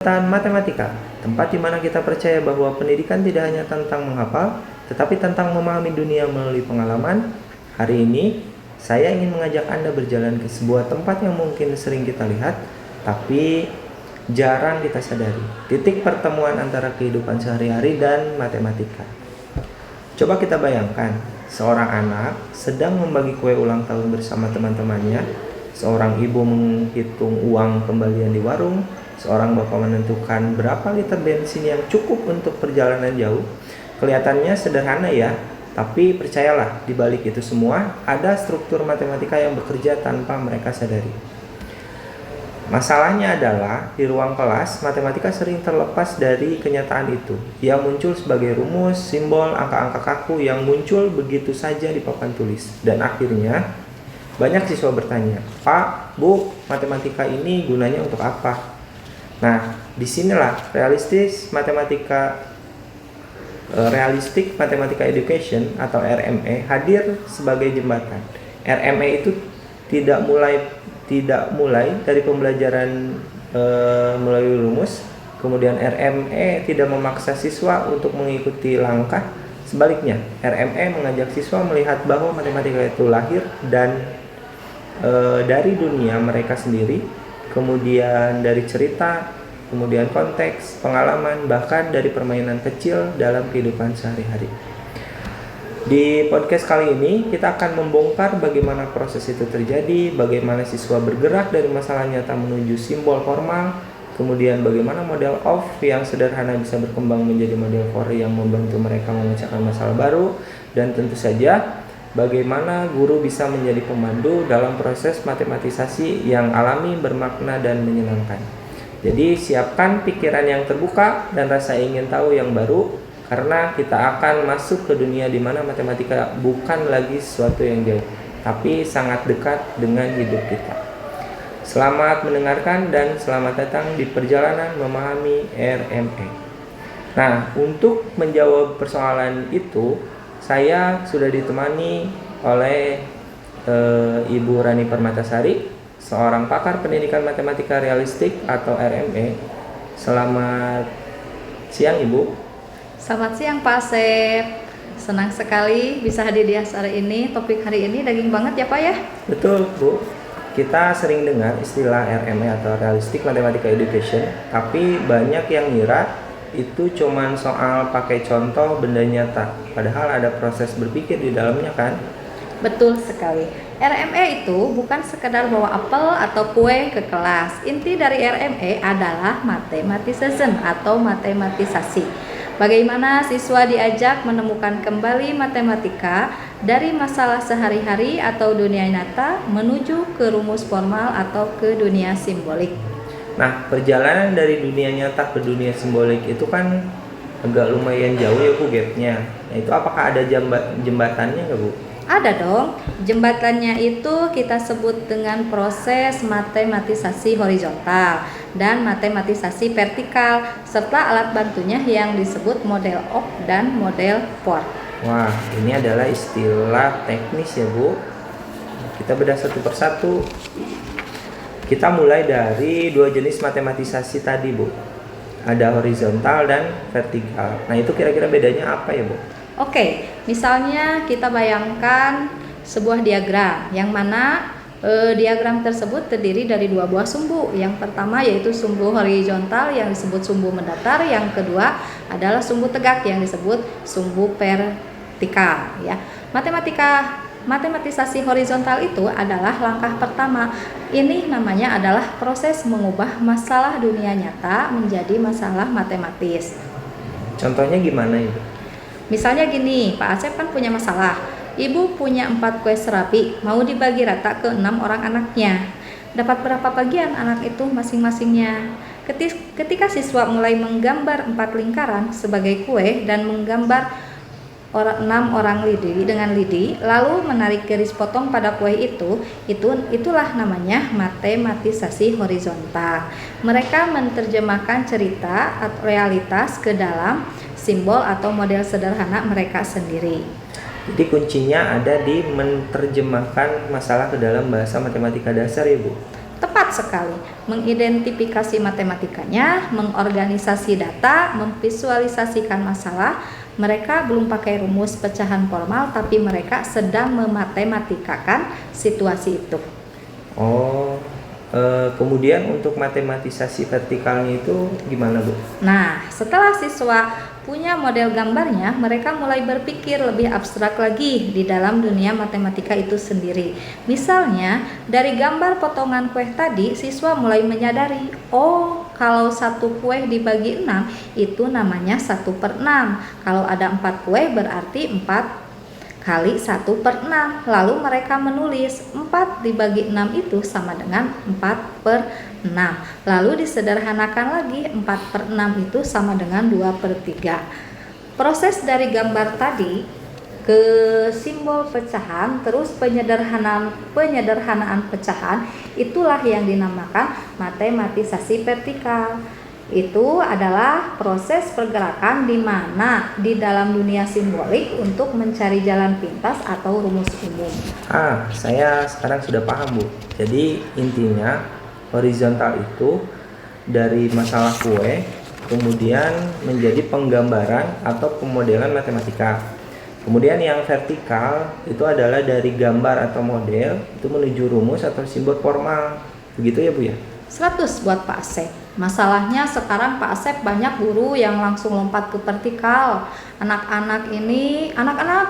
Jembatan Matematika, tempat di mana kita percaya bahwa pendidikan tidak hanya tentang menghafal, tetapi tentang memahami dunia melalui pengalaman. Hari ini, saya ingin mengajak Anda berjalan ke sebuah tempat yang mungkin sering kita lihat, tapi jarang kita sadari. Titik pertemuan antara kehidupan sehari-hari dan matematika. Coba kita bayangkan, seorang anak sedang membagi kue ulang tahun bersama teman-temannya, seorang ibu menghitung uang kembalian di warung, seorang bapak menentukan berapa liter bensin yang cukup untuk perjalanan jauh. Kelihatannya sederhana ya, tapi percayalah, di balik itu semua ada struktur matematika yang bekerja tanpa mereka sadari. Masalahnya adalah, di ruang kelas, matematika sering terlepas dari kenyataan itu. Ia muncul sebagai rumus, simbol, angka-angka kaku yang muncul begitu saja di papan tulis. Dan akhirnya, banyak siswa bertanya, "Pak, Bu, matematika ini gunanya untuk apa?" Nah, disinilah Realistic Mathematical Education atau RME hadir sebagai jembatan. RME itu tidak mulai dari pembelajaran melalui rumus. Kemudian RME tidak memaksa siswa untuk mengikuti langkah. Sebaliknya, RME mengajak siswa melihat bahwa matematika itu lahir dan dari dunia mereka sendiri, kemudian dari cerita, kemudian konteks, pengalaman, bahkan dari permainan kecil dalam kehidupan sehari-hari. Di podcast kali ini, kita akan membongkar bagaimana proses itu terjadi, bagaimana siswa bergerak dari masalah nyata menuju simbol formal, kemudian bagaimana model of yang sederhana bisa berkembang menjadi model for yang membantu mereka memecahkan masalah baru, dan tentu saja bagaimana guru bisa menjadi pemandu dalam proses matematisasi yang alami, bermakna, dan menyenangkan. Jadi siapkan pikiran yang terbuka dan rasa ingin tahu yang baru, karena kita akan masuk ke dunia di mana matematika bukan lagi sesuatu yang jauh, tapi sangat dekat dengan hidup kita. Selamat mendengarkan dan selamat datang di perjalanan memahami RME. Nah, untuk menjawab persoalan itu, saya sudah ditemani oleh Ibu Rani Permatasari, seorang pakar pendidikan matematika realistik atau RME. Selamat siang, Ibu. Selamat siang Pak Asep. Senang sekali bisa hadir di acara ini. Topik hari ini daging banget ya Pak ya? Betul Bu. Kita sering dengar istilah RME atau Realistic Mathematical Education, tapi banyak yang ngira itu cuman soal pakai contoh benda nyata, padahal ada proses berpikir di dalamnya kan? Betul sekali. RME itu bukan sekedar bawa apel atau kue ke kelas. Inti dari RME adalah mathematicism atau matematisasi. Bagaimana siswa diajak menemukan kembali matematika dari masalah sehari-hari atau dunia nyata menuju ke rumus formal atau ke dunia simbolik. Nah, perjalanan dari dunia nyata ke dunia simbolik itu kan agak lumayan jauh ya Bu gapnya. Nah, itu apakah ada jembatannya nggak Bu? Ada dong. Jembatannya itu kita sebut dengan proses matematisasi horizontal dan matematisasi vertikal, serta alat bantunya yang disebut model of dan model for. Wah, ini adalah istilah teknis ya Bu. Kita bedah satu persatu. Kita mulai dari dua jenis matematisasi tadi Bu. Ada horizontal dan vertikal. Nah, itu kira-kira bedanya apa ya Bu? Oke, misalnya kita bayangkan sebuah diagram yang mana diagram tersebut terdiri dari dua buah sumbu. Yang pertama yaitu sumbu horizontal yang disebut sumbu mendatar, yang kedua adalah sumbu tegak yang disebut sumbu vertikal ya. Matematisasi horizontal itu adalah langkah pertama. Ini namanya adalah proses mengubah masalah dunia nyata menjadi masalah matematis. Contohnya gimana Ibu? Misalnya gini, Pak Asep kan punya masalah. Ibu punya 4 kue serabi, mau dibagi rata ke 6 orang anaknya. Dapat berapa bagian anak itu masing-masingnya? Ketika siswa mulai menggambar 4 lingkaran sebagai kue dan menggambar 6 orang lidi dengan lidi, lalu menarik garis potong pada kue itulah namanya matematisasi horizontal. Mereka menerjemahkan cerita atau realitas ke dalam simbol atau model sederhana mereka sendiri. Jadi kuncinya ada di menerjemahkan masalah ke dalam bahasa matematika dasar ya Bu? Tepat cepat sekali mengidentifikasi matematikanya, mengorganisasi data, memvisualisasikan masalah. Mereka belum pakai rumus pecahan formal, tapi mereka sedang mematematikakan situasi itu. Oh, kemudian untuk matematisasi vertikalnya itu gimana, Bu? Nah, setelah siswa punya model gambarnya, mereka mulai berpikir lebih abstrak lagi di dalam dunia matematika itu sendiri. Misalnya, dari gambar potongan kue tadi, siswa mulai menyadari, oh, kalau satu kue dibagi 6, itu namanya 1/6. Kalau ada 4 kue, berarti 4 kali 1/6. Lalu mereka menulis 4 dibagi 6 itu sama dengan 4/6. Lalu disederhanakan lagi, 4/6 itu sama dengan 2/3. Proses dari gambar tadi ke simbol pecahan, terus penyederhanaan pecahan, itulah yang dinamakan matematisasi vertikal. Itu adalah proses pergerakan di mana di dalam dunia simbolik untuk mencari jalan pintas atau rumus umum. Saya sekarang sudah paham, Bu. Jadi intinya horizontal itu dari masalah kue kemudian menjadi penggambaran atau pemodelan matematika. Kemudian yang vertikal itu adalah dari gambar atau model itu menuju rumus atau simbol formal. Begitu ya, Bu ya? 100 buat Pak Asep. Masalahnya sekarang Pak Asep banyak guru yang langsung lompat ke vertikal. Anak-anak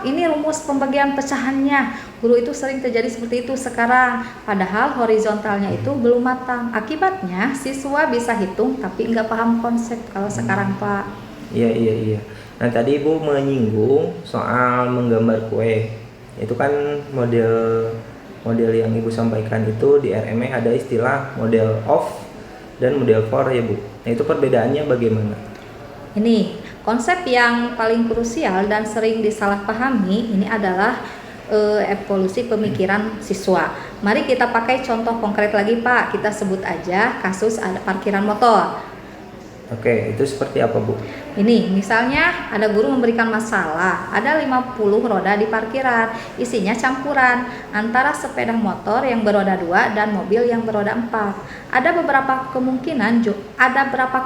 ini rumus pembagian pecahannya. Guru itu sering terjadi seperti itu sekarang. Padahal horizontalnya itu belum matang. Akibatnya siswa bisa hitung tapi nggak paham konsep kalau sekarang, Pak. Iya. Nah, tadi Ibu menyinggung soal menggambar kue. Itu kan model yang Ibu sampaikan itu di RME ada istilah model off dan model for ya, Bu. Nah, itu perbedaannya bagaimana? Ini konsep yang paling krusial dan sering disalahpahami ini adalah evolusi pemikiran siswa. Mari kita pakai contoh konkret lagi, Pak. Kita sebut aja kasus ada parkiran motor. Oke, itu seperti apa, Bu? Ini misalnya ada guru memberikan masalah, ada 50 roda di parkiran, isinya campuran antara sepeda motor yang beroda 2 dan mobil yang beroda 4. Ada berapa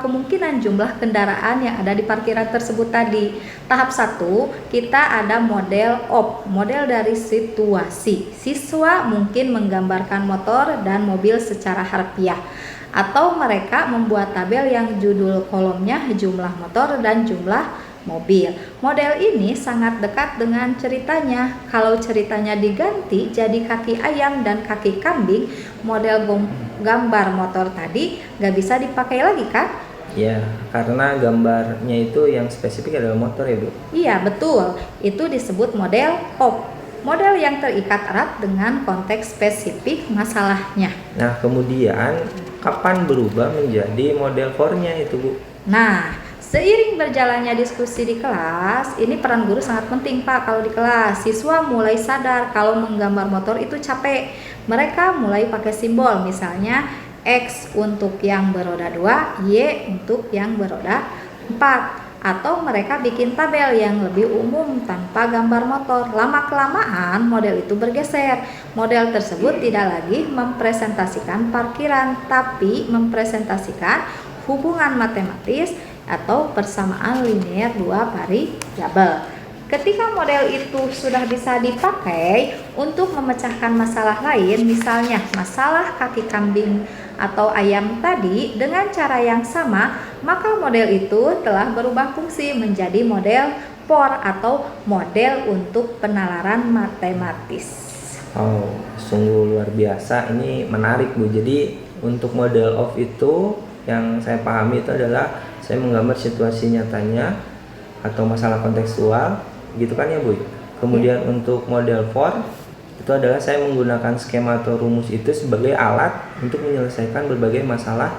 kemungkinan jumlah kendaraan yang ada di parkiran tersebut tadi. Tahap 1, kita ada model op, model dari situasi. Siswa mungkin menggambarkan motor dan mobil secara harfiah, atau mereka membuat tabel yang judul kolomnya jumlah motor dan jumlah mobil. Model ini sangat dekat dengan ceritanya. Kalau ceritanya diganti jadi kaki ayam dan kaki kambing, model gambar motor tadi gak bisa dipakai lagi, kan? Ya, karena gambarnya itu yang spesifik adalah motor ya, Bu? Iya, betul. Itu disebut model op. Model yang terikat erat dengan konteks spesifik masalahnya. Nah, kemudian kapan berubah menjadi model for-nya itu, Bu? Nah, seiring berjalannya diskusi di kelas, ini peran guru sangat penting, Pak. Kalau di kelas, siswa mulai sadar kalau menggambar motor itu capek. Mereka mulai pakai simbol, misalnya X untuk yang beroda 2, Y untuk yang beroda 4. Atau mereka bikin tabel yang lebih umum tanpa gambar motor. Lama-kelamaan model itu bergeser. Model tersebut tidak lagi mempresentasikan parkiran, tapi mempresentasikan hubungan matematis atau persamaan linear dua variabel. Ketika model itu sudah bisa dipakai untuk memecahkan masalah lain, misalnya masalah kaki kambing atau ayam tadi dengan cara yang sama, maka model itu telah berubah fungsi menjadi model for atau model untuk penalaran matematis. Oh, sungguh luar biasa. Ini menarik, Bu. Jadi untuk model of itu yang saya pahami itu adalah saya menggambar situasi nyatanya atau masalah kontekstual, gitu kan ya, Bu? Kemudian untuk model for itu adalah saya menggunakan skema atau rumus itu sebagai alat untuk menyelesaikan berbagai masalah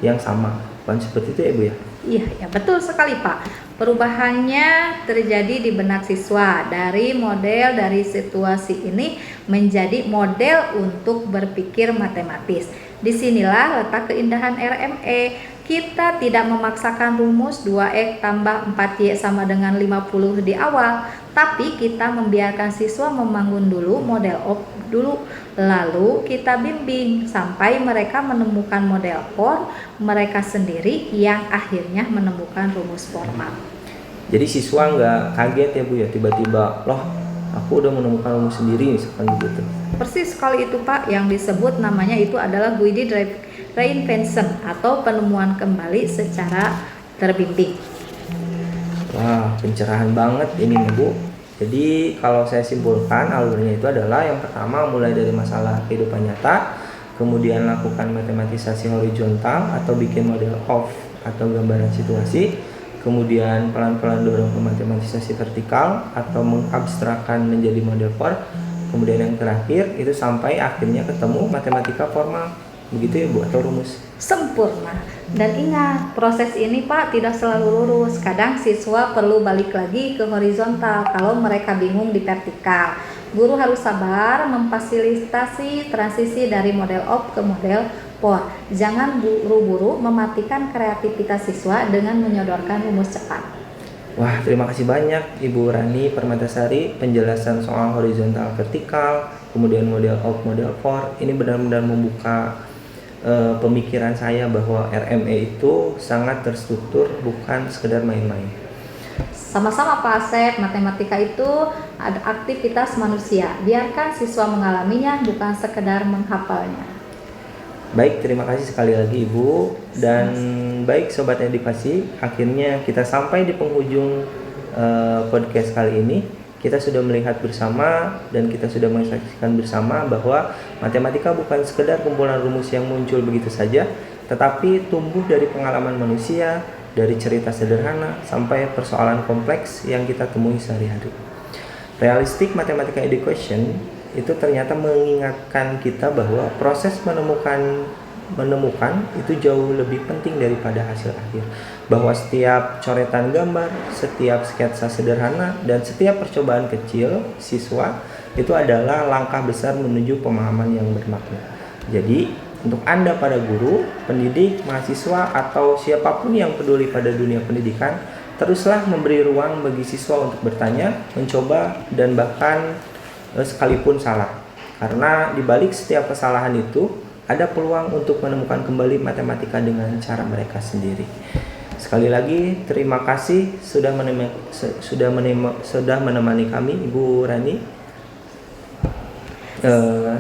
yang sama. Bukan seperti itu ya, Bu ya? Iya, ya betul sekali, Pak. Perubahannya terjadi di benak siswa dari model dari situasi ini menjadi model untuk berpikir matematis. Disinilah letak keindahan RME. Kita tidak memaksakan rumus 2X tambah 4Y sama dengan 50 di awal, tapi kita membiarkan siswa membangun dulu model op dulu Lalu kita bimbing sampai mereka menemukan model for mereka sendiri yang akhirnya menemukan rumus formal. Jadi siswa nggak kaget ya Bu ya, tiba-tiba loh aku udah menemukan rumus sendiri misalkan begitu. Persis sekali itu Pak, yang disebut namanya itu adalah Guided Reinvention atau penemuan kembali secara terbimbing. Wah, pencerahan banget ini nih Bu. Jadi kalau saya simpulkan alurnya itu adalah yang pertama mulai dari masalah kehidupan nyata, kemudian lakukan matematisasi horizontal atau bikin model of atau gambaran situasi, kemudian pelan-pelan dorong ke matematisasi vertikal atau mengabstrakkan menjadi model for, kemudian yang terakhir itu sampai akhirnya ketemu matematika formal. Begitu ya Bu atau rumus? Sempurna. Dan ingat, proses ini Pak tidak selalu lurus. Kadang siswa perlu balik lagi ke horizontal kalau mereka bingung di vertikal. Guru harus sabar memfasilitasi transisi dari model of ke model for. Jangan buru-buru mematikan kreativitas siswa dengan menyodorkan rumus cepat. Wah, terima kasih banyak Ibu Rani Permatasari penjelasan soal horizontal vertikal, kemudian model of, model for. Ini benar-benar membuka pemikiran saya bahwa RME itu sangat terstruktur, bukan sekedar main-main. Sama-sama Pak Asep, matematika itu ada aktivitas manusia. Biarkan siswa mengalaminya, bukan sekedar menghafalnya. Baik, terima kasih sekali lagi Ibu. Dan baik Sobat Edukasi, akhirnya kita sampai di penghujung podcast kali ini. Kita sudah melihat bersama dan kita sudah menyaksikan bersama bahwa matematika bukan sekedar kumpulan rumus yang muncul begitu saja, tetapi tumbuh dari pengalaman manusia, dari cerita sederhana sampai persoalan kompleks yang kita temui sehari-hari. Realistic Mathematical Education itu ternyata mengingatkan kita bahwa proses menemukan itu jauh lebih penting daripada hasil akhir. Bahwa setiap coretan gambar, setiap sketsa sederhana, dan setiap percobaan kecil siswa itu adalah langkah besar menuju pemahaman yang bermakna. Jadi, untuk Anda para guru, pendidik, mahasiswa, atau siapapun yang peduli pada dunia pendidikan, teruslah memberi ruang bagi siswa untuk bertanya, mencoba, dan bahkan sekalipun salah. Karena di balik setiap kesalahan itu ada peluang untuk menemukan kembali matematika dengan cara mereka sendiri. Sekali lagi terima kasih sudah menemani kami Ibu Rani.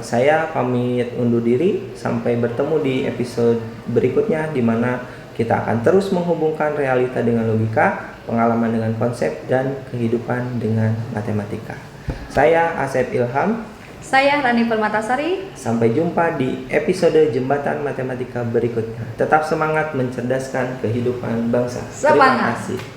Saya pamit undur diri, sampai bertemu di episode berikutnya di mana kita akan terus menghubungkan realita dengan logika, pengalaman dengan konsep, dan kehidupan dengan matematika. Saya Asep Ilham. Saya Rani Permatasari. Sampai jumpa di episode Jembatan Matematika berikutnya. Tetap semangat mencerdaskan kehidupan bangsa. Semangat. Terima kasih.